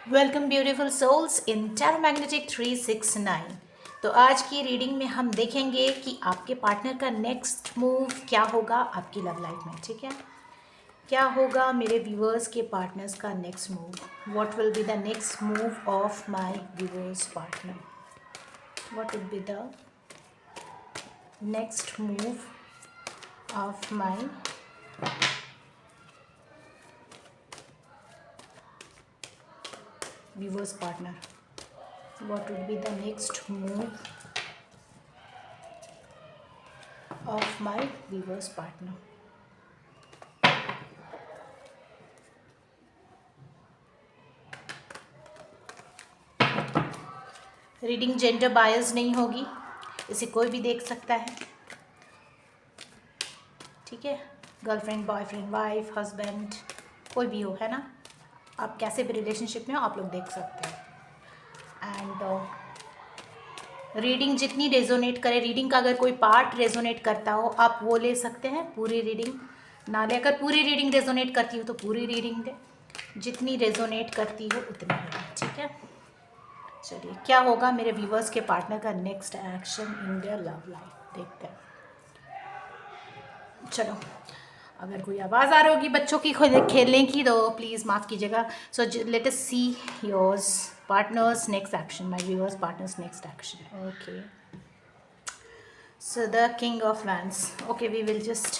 Welcome beautiful souls इन tarot magnetic 369। तो आज की रीडिंग में हम देखेंगे कि आपके पार्टनर का नेक्स्ट मूव क्या होगा आपकी लव लाइफ में। ठीक है, क्या होगा मेरे व्यूअर्स के पार्टनर्स का next move. What will be the next move of my viewers partner. What will be the next move of my viewers partner. What would be the next move of my viewers partner? Reading gender bias नहीं होगी, इसे कोई भी देख सकता है। ठीक है, गर्लफ्रेंड, बॉयफ्रेंड, वाइफ, हस्बैंड, कोई भी हो, है ना। आप कैसे भी रिलेशनशिप में हो आप लोग देख सकते हैं। एंड रीडिंग जितनी रेजोनेट करे, रीडिंग का अगर कोई पार्ट रेजोनेट करता हो आप वो ले सकते हैं, पूरी रीडिंग ना ले। अगर पूरी रीडिंग रेजोनेट करती हो तो पूरी रीडिंग दे, जितनी रेजोनेट करती हो उतनी ही। ठीक है, चलिए क्या होगा मेरे व्यूवर्स के पार्टनर का next action in their love life, देखते हैं। चलो, अगर कोई आवाज़ आ रही होगी बच्चों की खेलने की तो प्लीज़ माफ़ कीजिएगा। So let us C yours partners next action, my viewers partners next action. Okay, so the king of wands. Okay, we will just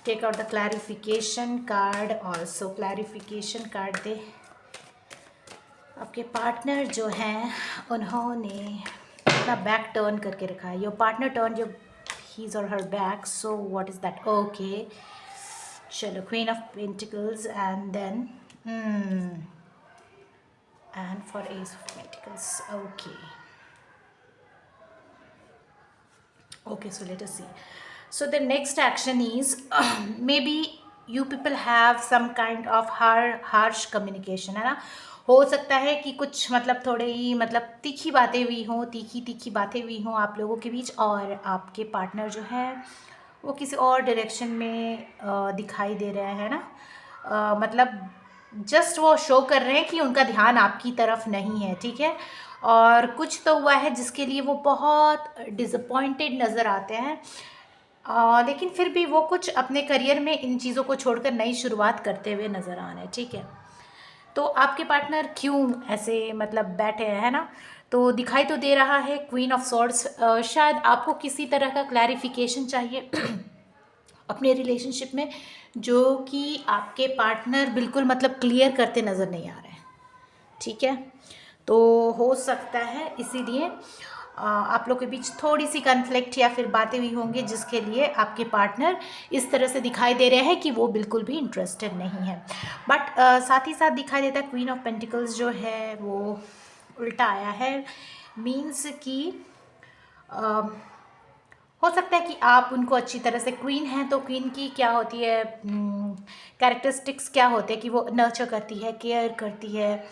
take out the clarification card also. clarification card दे। आपके partner जो हैं उन्होंने अपना back turn करके रखा है। Your partner turn your his और her back, so what is that. Okay, चलो, queen of pentacles and then and for ace of pentacles. Okay, so let us see. So the next action is maybe you people have some kind of harsh communication, है ना। हो सकता है कि कुछ मतलब थोड़े ही मतलब तीखी बातें हुई हों, तीखी बातें हुई हों आप लोगों के बीच, और आपके पार्टनर जो है वो किसी और डायरेक्शन में दिखाई दे रहा है ना। मतलब जस्ट वो शो कर रहे हैं कि उनका ध्यान आपकी तरफ नहीं है। ठीक है, और कुछ तो हुआ है जिसके लिए वो बहुत डिसअपॉइंटेड नज़र आते हैं, लेकिन फिर भी वो कुछ अपने करियर में इन चीज़ों को छोड़कर नई शुरुआत करते हुए नज़र आ रहे हैं। ठीक है, तो आपके पार्टनर क्यों ऐसे मतलब बैठे हैं, है ना। तो दिखाई तो दे रहा है क्वीन ऑफ सॉर्ड्स। शायद आपको किसी तरह का क्लैरिफिकेशन चाहिए अपने रिलेशनशिप में, जो कि आपके पार्टनर बिल्कुल मतलब क्लियर करते नज़र नहीं आ रहे हैं। ठीक है, तो हो सकता है इसीलिए आप लोग के बीच थोड़ी सी कन्फ्लिक्ट या फिर बातें हुई होंगी, जिसके लिए आपके पार्टनर इस तरह से दिखाई दे रहे हैं कि वो बिल्कुल भी इंटरेस्टेड नहीं है। बट साथ ही साथ दिखाई देता है क्वीन ऑफ पेंटिकल्स जो है वो उल्टा आया है। मीन्स कि हो सकता है कि आप उनको अच्छी तरह से, क्वीन हैं तो क्वीन की क्या होती है कैरेक्टरिस्टिक्स, क्या होते हैं कि वो नर्चर करती है, केयर करती है,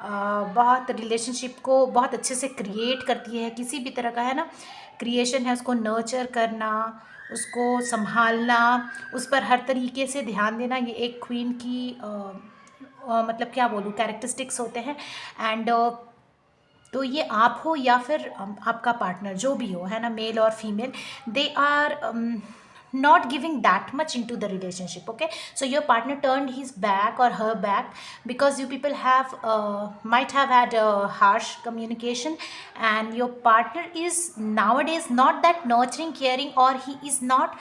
बहुत रिलेशनशिप को बहुत अच्छे से क्रिएट करती है। किसी भी तरह का है ना क्रिएशन है, उसको नर्चर करना, उसको संभालना, उस पर हर तरीके से ध्यान देना, ये एक क्वीन की मतलब क्या बोलूँ कैरेक्टरिस्टिक्स होते हैं। एंड तो ये आप हो या फिर आपका पार्टनर जो भी हो, है ना, मेल और female, they are not giving that much into the relationship. Okay, so your partner turned his back or her back because you people have might have had a harsh communication, and your partner is nowadays not that nurturing, caring, or he is not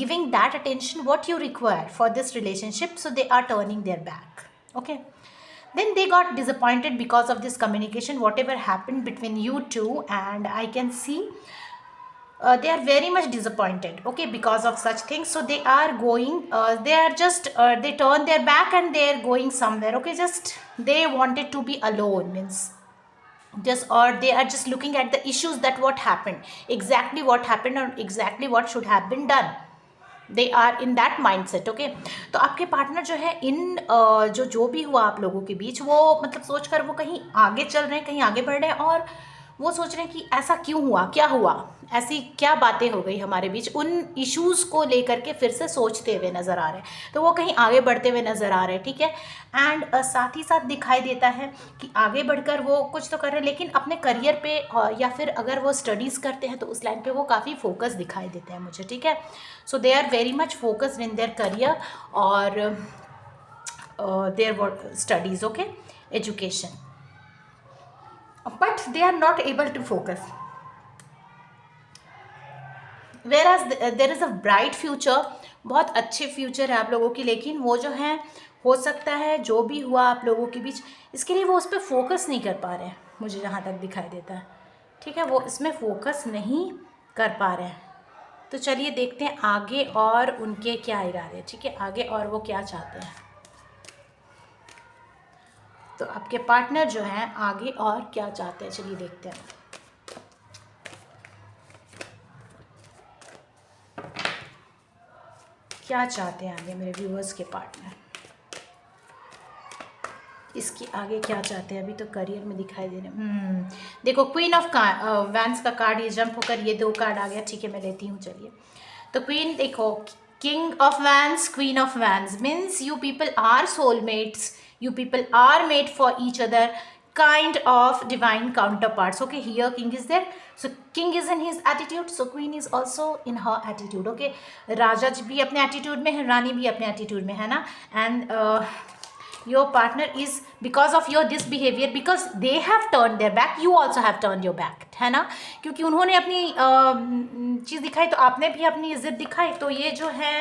giving that attention what you require for this relationship, so they are turning their back. Okay, then they got disappointed because of this communication, whatever happened between you two, and I can see they are very much disappointed, okay, because of such things. So they are going they are just they turn their back and they are going somewhere. Okay, just they wanted to be alone, means just, or they are just looking at the issues, that what happened, exactly what happened, or exactly what should have been done. They are in that mindset. Okay, तो आपके partner जो है इन जो भी हुआ आप लोगों के बीच, वो मतलब सोचकर वो कहीं आगे चल रहे हैं, कहीं आगे बढ़ रहे हैं, और वो सोच रहे हैं कि ऐसा क्यों हुआ, क्या हुआ, ऐसी क्या बातें हो गई हमारे बीच, उन इश्यूज़ को लेकर के फिर से सोचते हुए नज़र आ रहे हैं, तो वो कहीं आगे बढ़ते हुए नज़र आ रहे हैं, ठीक है। एंड साथ ही साथ दिखाई देता है कि आगे बढ़कर वो कुछ तो कर रहे हैं, लेकिन अपने करियर पे या फिर अगर वो स्टडीज़ करते हैं तो उस लाइन पे वो काफ़ी फोकस दिखाई देते हैं मुझे, ठीक है। So they are very much focused in their career और their studies, okay, education, but they are not able to focus, whereas there is a bright future, बहुत अच्छे फ्यूचर है आप लोगों की, लेकिन वो जो है हो सकता है जो भी हुआ आप लोगों के बीच, इसके लिए वो उस पर फोकस नहीं कर पा रहे हैं, मुझे जहाँ तक दिखाई देता है, ठीक है, वो इसमें फोकस नहीं कर पा रहे हैं। तो चलिए देखते हैं आगे और उनके क्या इरादे हैं, ठीक है, आगे और वो क्या चाहते हैं। तो आपके पार्टनर जो हैं आगे और क्या चाहते हैं, चलिए देखते हैं। क्या चाहते हैं आगे मेरे व्यूअर्स के पार्टनर, इसकी आगे क्या चाहते हैं, अभी तो करियर में दिखाई दे रहे हैं। देखो क्वीन ऑफ वैंस का कार्ड ये जंप होकर ये 2 कार्ड आ गया, ठीक है, मैं लेती हूँ, चलिए। तो क्वीन देखो, king of wands, queen of wands means you people are soulmates, you people are made for each other, kind of divine counterparts, okay. Here king is there, so king is in his attitude, so queen is also in her attitude, okay. राजा जी भी अपने attitude में है, रानी भी अपने attitude में है ना, and your partner is, because of your this behavior, because they have turned their back, you also have turned your back, है ना, क्योंकि उन्होंने अपनी चीज़ दिखाई तो आपने भी अपनी इज्जत दिखाई, तो ये जो है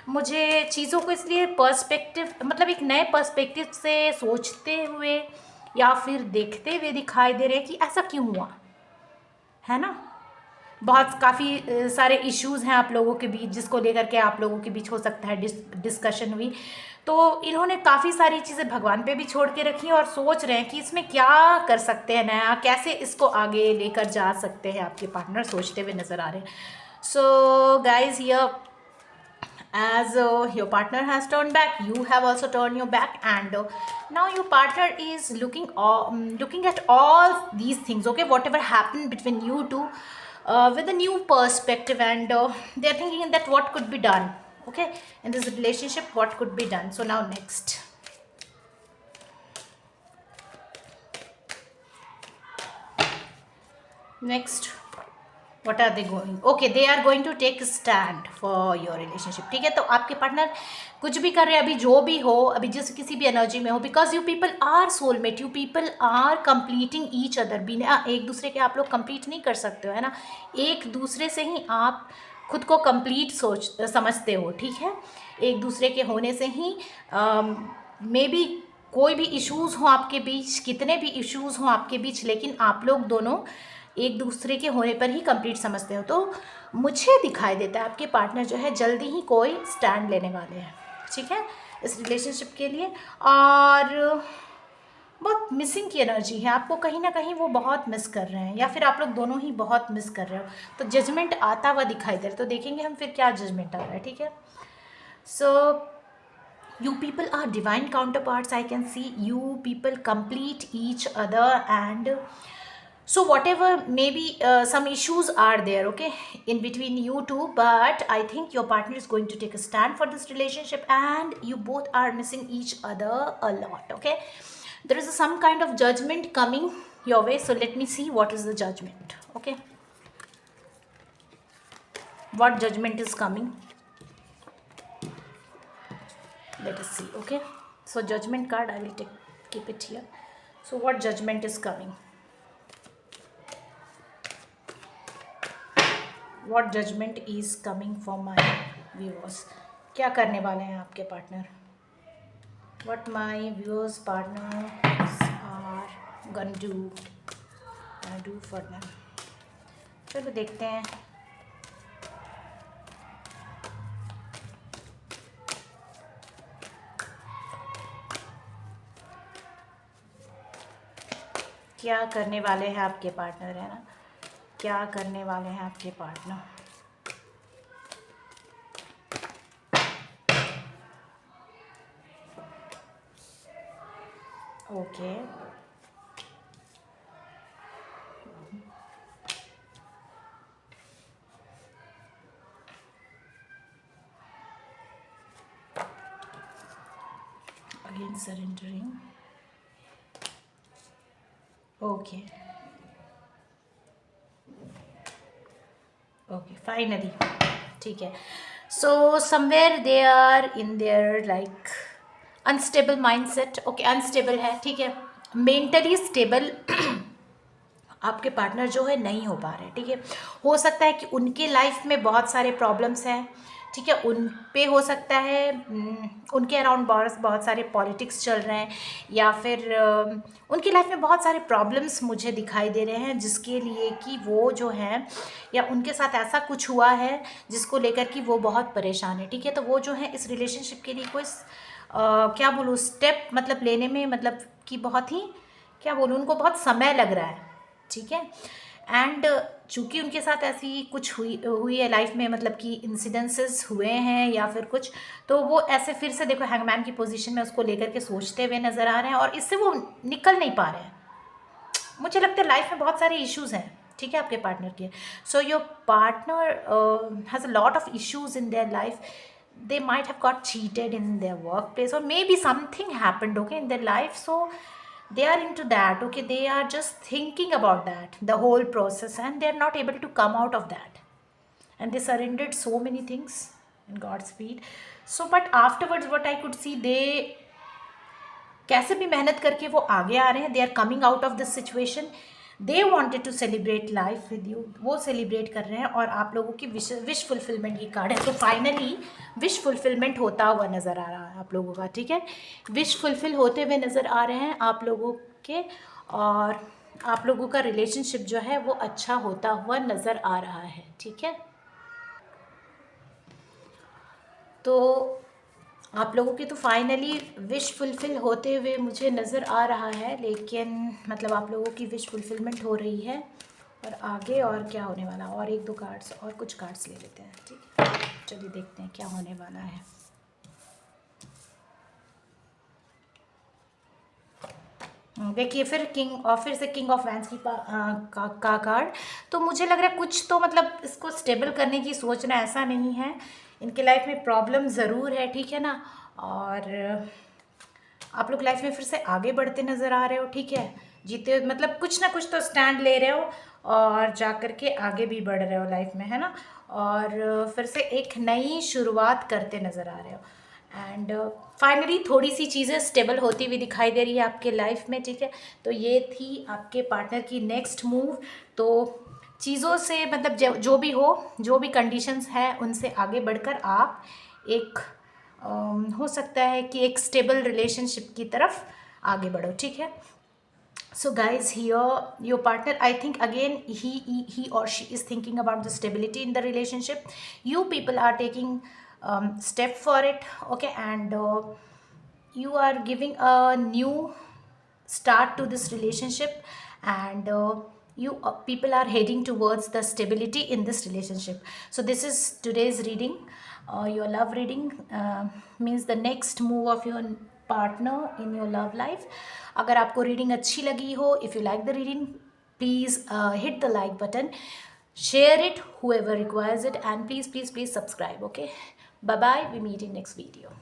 मुझे चीज़ों को इसलिए पर्सपेक्टिव, मतलब एक नए पर्सपेक्टिव से सोचते हुए या फिर देखते हुए दिखाई दे रहे हैं कि ऐसा क्यों हुआ, है ना। बहुत काफ़ी सारे इश्यूज़ हैं आप लोगों के बीच, जिसको लेकर के आप लोगों के बीच हो सकता है डिस्कशन हुई, तो इन्होंने काफ़ी सारी चीज़ें भगवान पे भी छोड़ के रखी और सोच रहे हैं कि इसमें क्या कर सकते हैं नया, कैसे इसको आगे लेकर जा सकते हैं, आपके पार्टनर सोचते हुए नज़र आ रहे हैं। So guys here, as your partner has turned back, you have also turned your back, and now your partner is looking at all these things, okay, whatever happened between you two, with a new perspective, and they're thinking that what could be done, okay, in this relationship, what could be done. So now next what are they going, okay, they are going to take a stand for your relationship, ठीक है। तो आपके partner कुछ भी कर रहे हैं, अभी जो भी हो, अभी जिस किसी भी एनर्जी में हो, because you people are soulmate, you people are completing each other, बिना एक दूसरे के आप लोग कंप्लीट नहीं कर सकते हो, है ना, एक दूसरे से ही आप खुद को कंप्लीट समझते हो, ठीक है, एक दूसरे के होने से ही मे बी कोई भी इश्यूज़ हो आपके बीच, कितने भी इश्यूज़ हों आपके बीच, लेकिन आप लोग दोनों एक दूसरे के होने पर ही कंप्लीट समझते हो। तो मुझे दिखाई देता है आपके पार्टनर जो है जल्दी ही कोई स्टैंड लेने वाले हैं, ठीक है, इस रिलेशनशिप के लिए, और बहुत मिसिंग की एनर्जी है, आपको कहीं ना कहीं वो बहुत मिस कर रहे हैं, या फिर आप लोग दोनों ही बहुत मिस कर रहे हो, तो जजमेंट आता हुआ दिखाई दे रहा है, तो देखेंगे हम फिर क्या जजमेंट आ रहा है, ठीक है। सो you people are divine counterparts, I can see you people complete each other, and so whatever maybe some issues are there, okay, in between you two, but I think your partner is going to take a stand for this relationship, and you both are missing each other a lot, okay. There is some kind of judgment coming your way, so let me see what is the judgment, okay, what judgment is coming, let us see, okay. So judgment card, I will keep it here. So what judgment is coming, what judgment is coming for my viewers, क्या करने वाले हैं आपके partner, what my viewers partners are gonna do for them। चलो देखते हैं। क्या करने वाले हैं आपके पार्टनर, है ना, क्या करने वाले हैं आपके partner, okay. Okay okay finally ठीक है. So somewhere they are in there like unstable mindset. Okay unstable है ठीक है. मेंटली स्टेबल आपके पार्टनर जो है नहीं हो पा रहे. ठीक है. हो सकता है कि उनके लाइफ में बहुत सारे प्रॉब्लम्स हैं. ठीक है. उन पे हो सकता है उनके अराउंड बहुत बहुत सारे पॉलिटिक्स चल रहे हैं, या फिर उनकी लाइफ में बहुत सारे प्रॉब्लम्स मुझे दिखाई दे रहे हैं, जिसके लिए कि वो जो है, या उनके साथ ऐसा कुछ हुआ है जिसको लेकर कि वो बहुत परेशान है. ठीक है. तो वो जो है इस रिलेशनशिप के लिए कोई क्या बोलूँ स्टेप मतलब लेने में, मतलब कि बहुत ही क्या बोलूँ, उनको बहुत समय लग रहा है. ठीक है. एंड चूंकि उनके साथ ऐसी कुछ हुई हुई है लाइफ में, मतलब कि इंसिडेंसेस हुए हैं या फिर कुछ, तो वो ऐसे फिर से देखो हैंगमैन की पोजीशन में उसको लेकर के सोचते हुए नज़र आ रहे हैं, और इससे वो निकल नहीं पा रहे हैं. मुझे लगता है लाइफ में बहुत सारे इश्यूज हैं. ठीक है. आपके पार्टनर के, so your partner has a lot of issues in their life. they might have got cheated in their workplace, or maybe something happened okay in their life, so they are into that. Okay, they are just thinking about that the whole process, and they are not able to come out of that, and they surrendered so many things in God's speed. So but afterwards what I could see, they कैसे भी मेहनत करके वो आगे आ रहे हैं. They are coming out of this situation. They wanted to celebrate life with you. वो सेलिब्रेट कर रहे हैं, और आप लोगों की विश फुलफिलमेंट की कार्ड है. तो फाइनली विश फुलफिलमेंट होता हुआ नज़र आ रहा है आप लोगों का. ठीक है. विश फुलफिल होते हुए नज़र आ रहे हैं आप लोगों के, और आप लोगों का रिलेशनशिप जो है वो अच्छा होता हुआ नज़र आ रहा है. ठीक है. तो आप लोगों की तो फाइनली विश फुलफिल होते हुए मुझे नज़र आ रहा है, लेकिन मतलब आप लोगों की विश फुलफिलमेंट हो रही है. और आगे और क्या होने वाला, और एक दो कार्ड्स और कुछ कार्ड्स ले लेते हैं. ठीक है. चलिए देखते हैं क्या होने वाला है. देखिए फिर से किंग ऑफ वैंस की का कार्ड. तो मुझे लग रहा है कुछ तो मतलब इसको स्टेबल करने की सोच रहे हैं. ऐसा नहीं है, इनके लाइफ में प्रॉब्लम ज़रूर है. ठीक है ना. और आप लोग लाइफ में फिर से आगे बढ़ते नज़र आ रहे हो. ठीक है. जीते हो, मतलब कुछ ना कुछ तो स्टैंड ले रहे हो, और जा कर के आगे भी बढ़ रहे हो लाइफ में, है ना. और फिर से एक नई शुरुआत करते नज़र आ रहे हो. एंड फाइनली थोड़ी सी चीज़ें स्टेबल होती हुई दिखाई दे रही है आपके लाइफ में. ठीक है. तो ये थी आपके पार्टनर की नेक्स्ट मूव. तो चीज़ों से मतलब जो भी हो, जो भी कंडीशंस है, उनसे आगे बढ़कर आप एक हो सकता है कि एक स्टेबल रिलेशनशिप की तरफ आगे बढ़ो. ठीक है. So guys, here your partner, I think again he or she is thinking about the stability in the relationship. You people are taking step for it. Okay. And you are giving a new start to this relationship, and you people are heading towards the stability in this relationship. So this is today's reading. Your love reading means the next move of your partner in your love life. अगर आपको reading अच्छी लगी हो, if you like the reading, please hit the like button, share it whoever requires it, and please subscribe. Okay. Bye bye, we meet in next video.